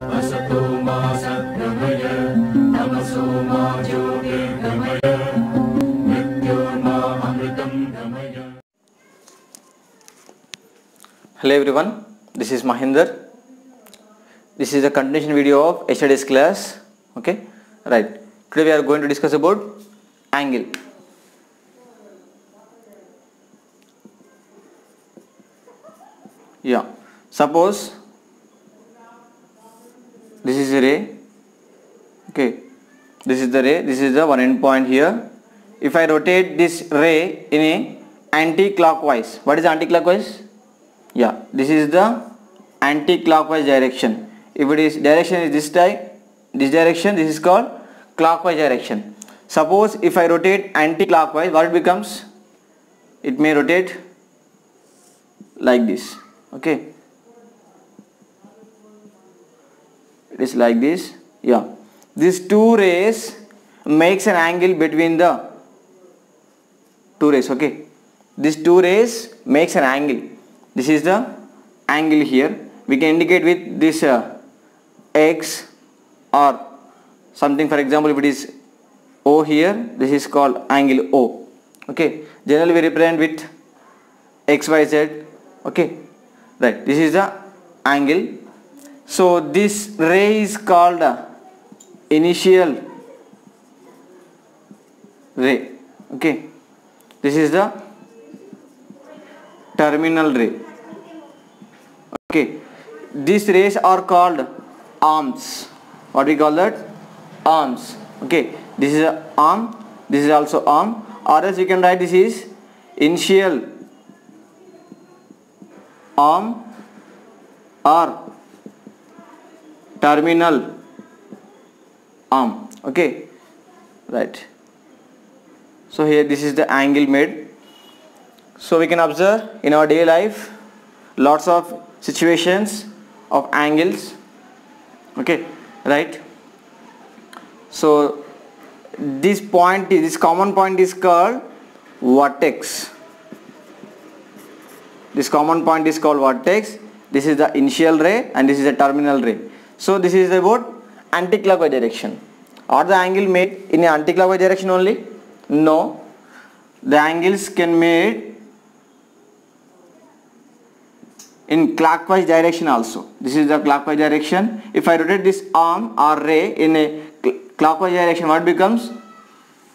असतो मा सद्गमय तमसो मा ज्योतिर्गमय मृत्योर्मा अमृतं गमय. Hello everyone, this is Mahinder. This is a continuation video of yesterday's class. Okay, right. Today we are going to discuss about angle. Yeah, suppose this is a ray. Okay, this is the ray, this is the one end point here. If I rotate this ray in a anti-clockwise, what is anti-clockwise? Yeah, this is the anti-clockwise direction. If it is direction is this type, this direction, this is called clockwise direction. Suppose if I rotate anti-clockwise, what it becomes? It may rotate like this. Okay, it is like this. Yeah, these two rays makes an angle between the two rays. Okay, these two rays makes an angle. This is the angle here. We can indicate with this X or something. For example, if it is O here, this is called angle O. Okay, generally we represent with XYZ. Okay, right. This is the angle. So this ray is called initial ray. Okay, this is the terminal ray. Okay, these rays are called arms. What we call that? Arms. Okay, this is a arm, this is also arm, or else you can write this is initial arm or terminal arm. Okay, right. So here this is the angle made. So we can observe in our daily life lots of situations of angles. Okay, right. So this point is, this common point is called vertex. This common point is called vertex. This is the initial ray and this is the terminal ray. So this is about anti-clockwise direction. Are the angle made in an anti-clockwise direction only? No, the angles can made in clockwise direction also. This is the clockwise direction. If I rotate this arm or ray in a clockwise direction, what becomes?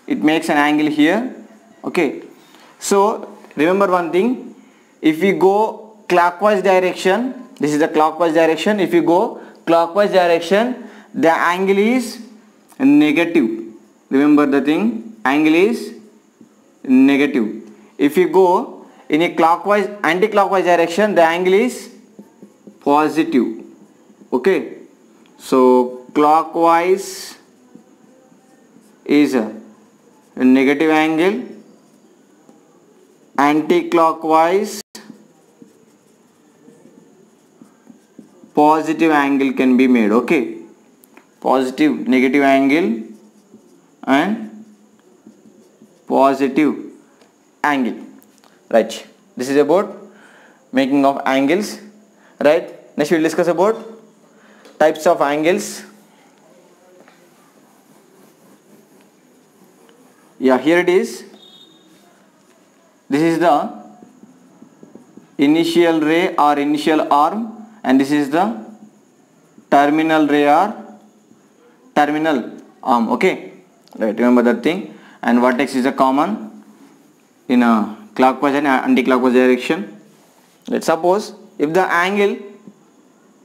It makes an angle here. Okay, so remember one thing, if we go clockwise direction, this is the clockwise direction. If you go clockwise direction, the angle is negative. Remember the thing, angle is negative. If you go in a clockwise, anti-clockwise direction, the angle is positive. Okay, so clockwise is a negative angle, anti-clockwise positive angle can be made. Okay, positive, negative angle and positive angle. Right, this is about making of angles. Right, next we will discuss about types of angles. Yeah, here it is. This is the initial ray or initial arm, and this is the terminal ray or terminal arm. Okay, right, remember that thing. And vertex is a common in a clockwise and anti-clockwise direction. Let's suppose if the angle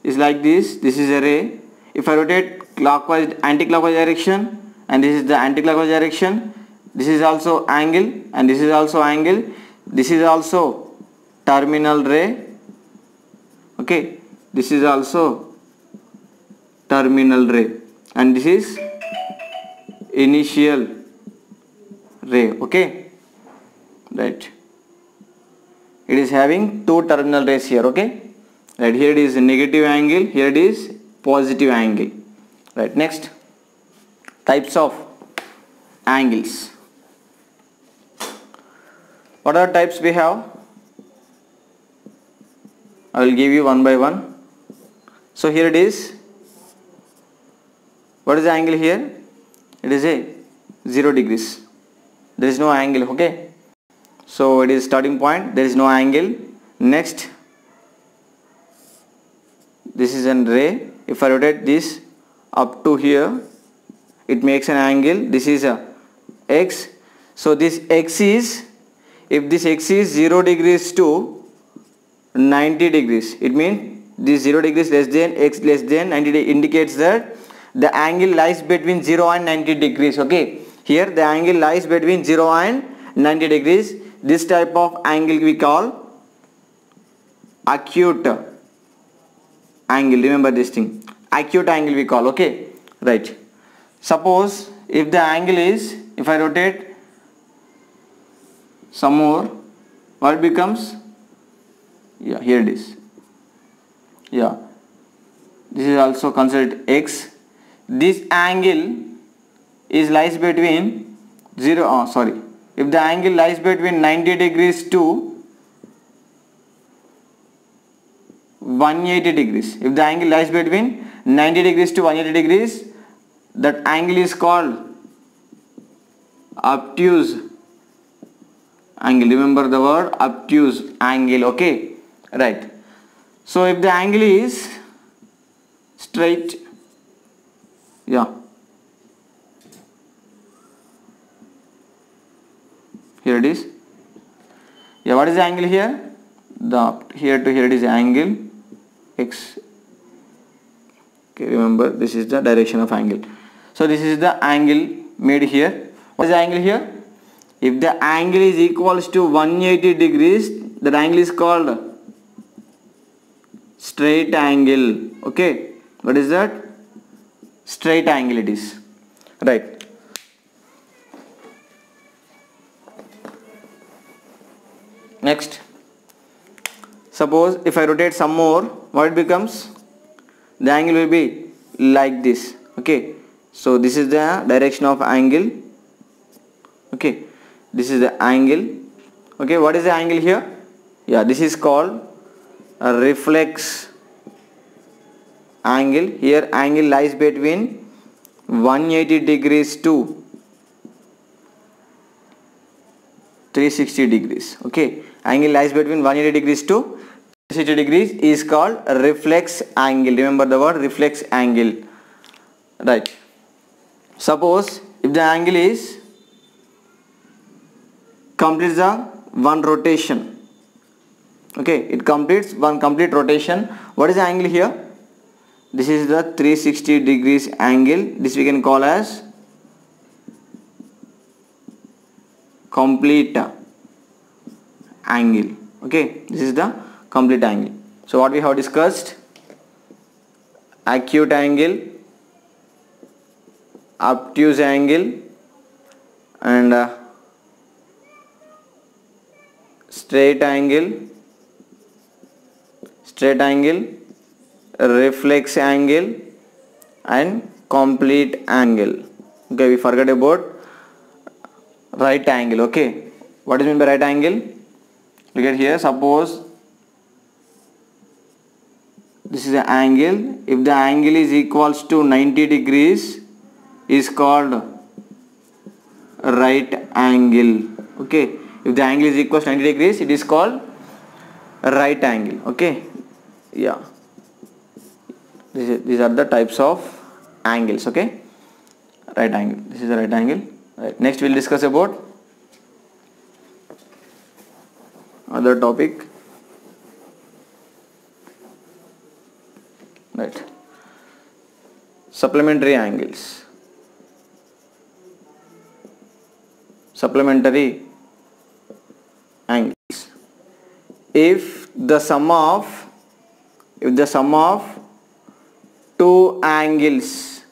is like this, this is a ray. If I rotate clockwise, anti-clockwise direction, and this is the anti-clockwise direction, this is also angle and this is also angle. This is also terminal ray. Okay, this is also terminal ray, and this is initial ray. Okay, right. It is having two terminal rays here. Okay, right. Here it is negative angle, here it is positive angle. Right, next, types of angles. What are the types we have? I will give you one by one. So here it is What is the angle here? It is a 0 degrees. There is no angle. Okay, so it is starting point, there is no angle. Next, this is an ray. If I rotate this up to here, it makes an angle. This is a x. So this x is, if this x is 0 degrees to 90 degrees, it means this 0 degrees less than x less than 90 indicates that the angle lies between 0 and 90 degrees. Okay, here the angle lies between 0 and 90 degrees. This type of angle we call acute angle. Remember this thing, acute angle we call. Okay, right. Suppose if the angle is, if I rotate some more, what becomes, yeah, here it is, yeah, this is also considered x. This angle is lies between 0, if the angle lies between 90 degrees to 180 degrees, if the angle lies between 90 degrees to 180 degrees, that angle is called obtuse angle. Remember the word obtuse angle. Okay, right. So if the angle is straight, yeah, here it is, yeah, what is the angle here? The here to here it is angle x. Okay, remember this is the direction of angle. So this is the angle made here. What is the angle here? If the angle is equals to 180 degrees, that angle is called straight angle. Okay, what is that? Straight angle it is, right. Next, suppose if I rotate some more, what it becomes? The angle will be like this. Okay, so this is the direction of angle. Okay, this is the angle. Okay, what is the angle here? Yeah, this is called a reflex angle. Here angle lies between 180 degrees to 360 degrees. Okay, angle lies between 180 degrees to 360 degrees is called a reflex angle. Remember the word reflex angle, right. Suppose if the angle is completes the one rotation. Okay, it completes one complete rotation. What is the angle here? This is the 360 degrees angle. This we can call as complete angle. Okay, this is the complete angle. So what we have discussed: acute angle, obtuse angle, and straight angle, reflex angle, and complete angle. Okay, we forgot about right angle. Okay, what is meant by right angle? Look at here. Suppose this is the angle. If the angle is equals to 90 degrees, is called right angle. Okay, if the angle is equals to 90 degrees, it is called right angle. Okay, yeah, these are the types of angles. Okay, right angle, this is the right angle. Right. Next we will discuss about other topic. Right, supplementary angles. Supplementary angles. If the sum of two angles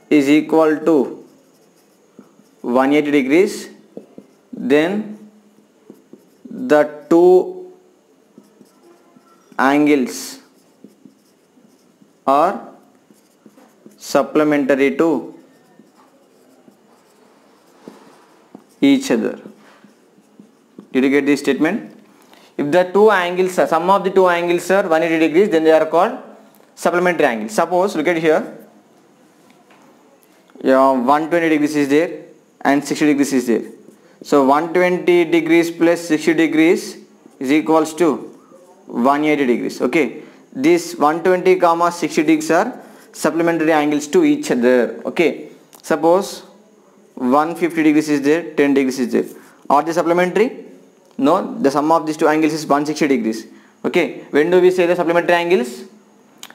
is equal to 180 degrees, then the two angles are supplementary to each other. Did you get this statement? If the two angles, sum of the two angles are 180 degrees, then they are called supplementary angles. Suppose, look at here, yeah, 120 degrees is there and 60 degrees is there. So 120 degrees plus 60 degrees is equals to 180 degrees. Okay, this 120 comma 60 degrees are supplementary angles to each other. Okay, suppose 150 degrees is there, 10 degrees is there. Are they supplementary? No, the sum of these two angles is 160 degrees. Okay, when do we say the supplementary angles?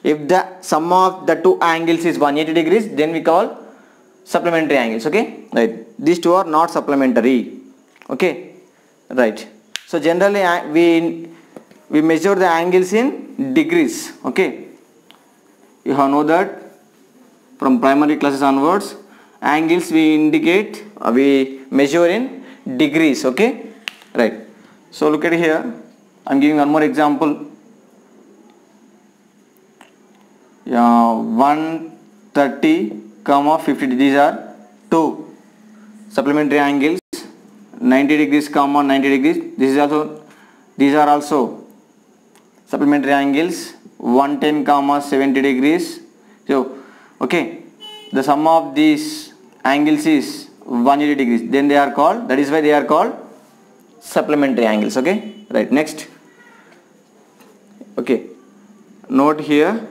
If the sum of the two angles is 180 degrees, then we call supplementary angles. Okay, right, these two are not supplementary. Okay, right. So generally we measure the angles in degrees. Okay, you have know that from primary classes onwards, angles we indicate, we measure in degrees. Okay, right. So look at here, I am giving one more example. Yeah, 130 comma 50, these are two supplementary angles. 90 degrees comma 90 degrees, these are also supplementary angles. 110 comma 70 degrees. So okay, the sum of these angles is 180 degrees, then they are called, that is why they are called supplementary angles. Okay, right. Next, okay, note here,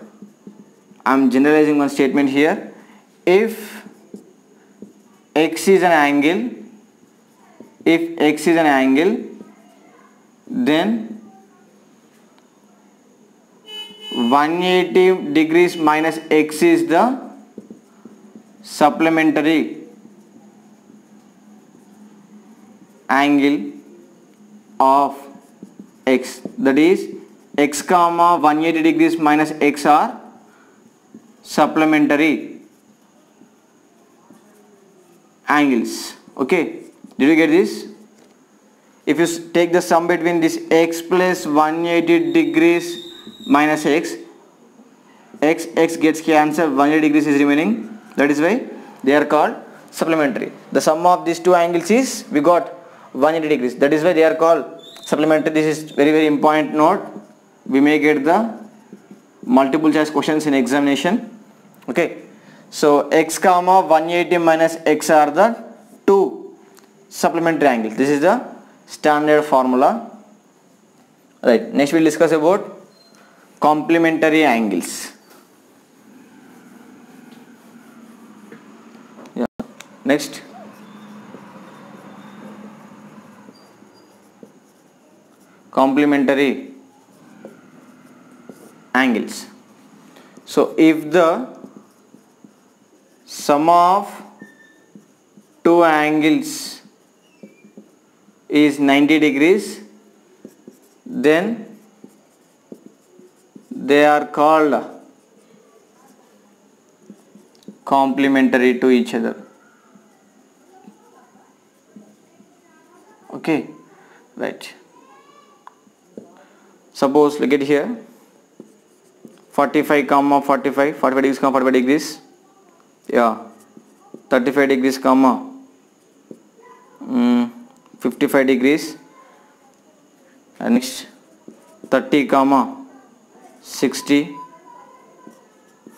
I am generalizing one statement here. If x is an angle, then 180 degrees minus x is the supplementary angle of x. That is, x comma 180 degrees minus x are supplementary angles. Okay, did you get this? If you take the sum between this x plus 180 degrees minus x gets cancelled, 180 degrees is remaining, that is why they are called supplementary. The sum of these two angles is, we got 180 degrees, that is why they are called supplementary. This is very important note, we may get the multiple choice questions in examination. Okay, so x comma 180 minus x are the two supplementary angles. This is the standard formula. Right, next we will discuss about complementary angles. Yeah, next, complementary angles. So if the sum of two angles is 90 degrees, then they are called complementary to each other. Okay, right. Suppose look at here, 45 comma 45 degrees comma 45 degrees, yeah, 35 degrees comma 55 degrees, and next 30 comma 60,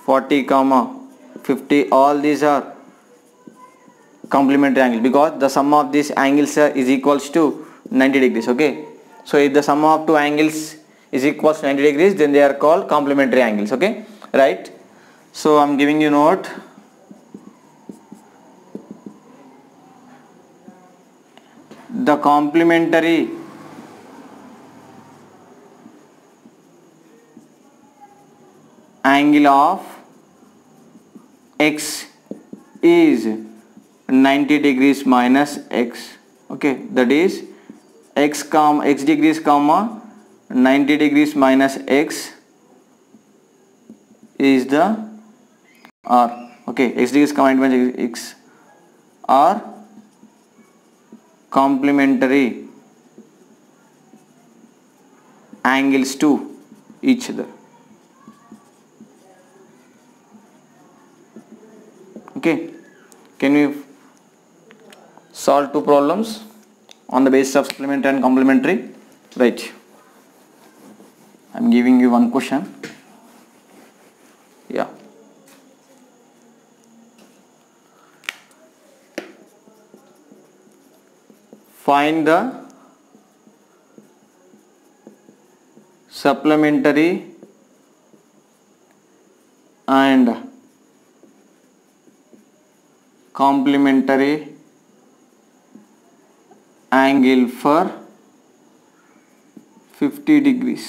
40 comma 50, all these are complementary angles because the sum of these angles is equals to 90 degrees. Okay, so if the sum of two angles is equals to 90 degrees, then they are called complementary angles. Okay, right. So I am giving you note, the complementary angle of x is 90 degrees minus x. Okay, that is x degrees comma 90 degrees minus x is the r. Okay, x degrees comma 90 minus x are complementary angles to each other. Okay, can we solve two problems on the basis of supplementary and complementary? Right, I am giving you one question. Yeah, find the supplementary and complementary angle for 50 degrees.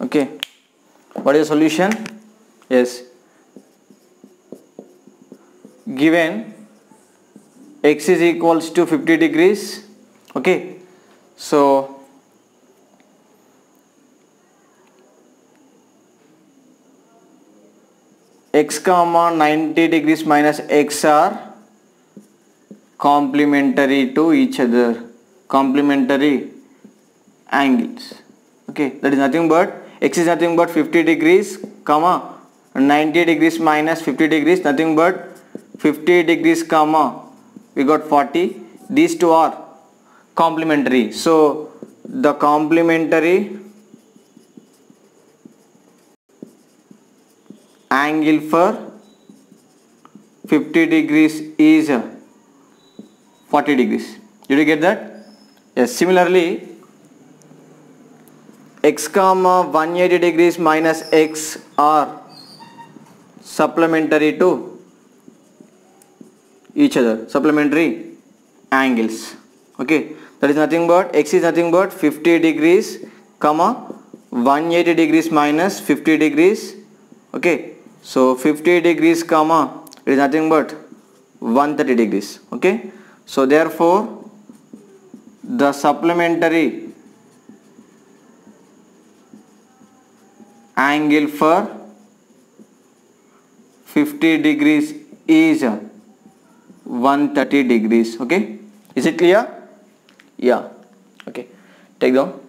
Okay, what is the solution? Yes, given x is equals to 50 degrees. Okay, so x comma 90 degrees minus x are complementary to each other, complementary angles. Okay, that is nothing but x is nothing but 50 degrees comma 90 degrees minus 50 degrees, nothing but 50 degrees comma we got 40. These two are complementary, so the complementary angle for 50 degrees is 40 degrees. Did you get that? Yes. Similarly, x comma 180 degrees minus x are supplementary to each other, supplementary angles. Okay, that is nothing but x is nothing but 50 degrees comma 180 degrees minus 50 degrees. Okay, so 50 degrees comma it is nothing but 130 degrees. Okay, so therefore the supplementary angle for 50 degrees is 130 degrees. Okay, is it clear? Yeah. Okay, take down.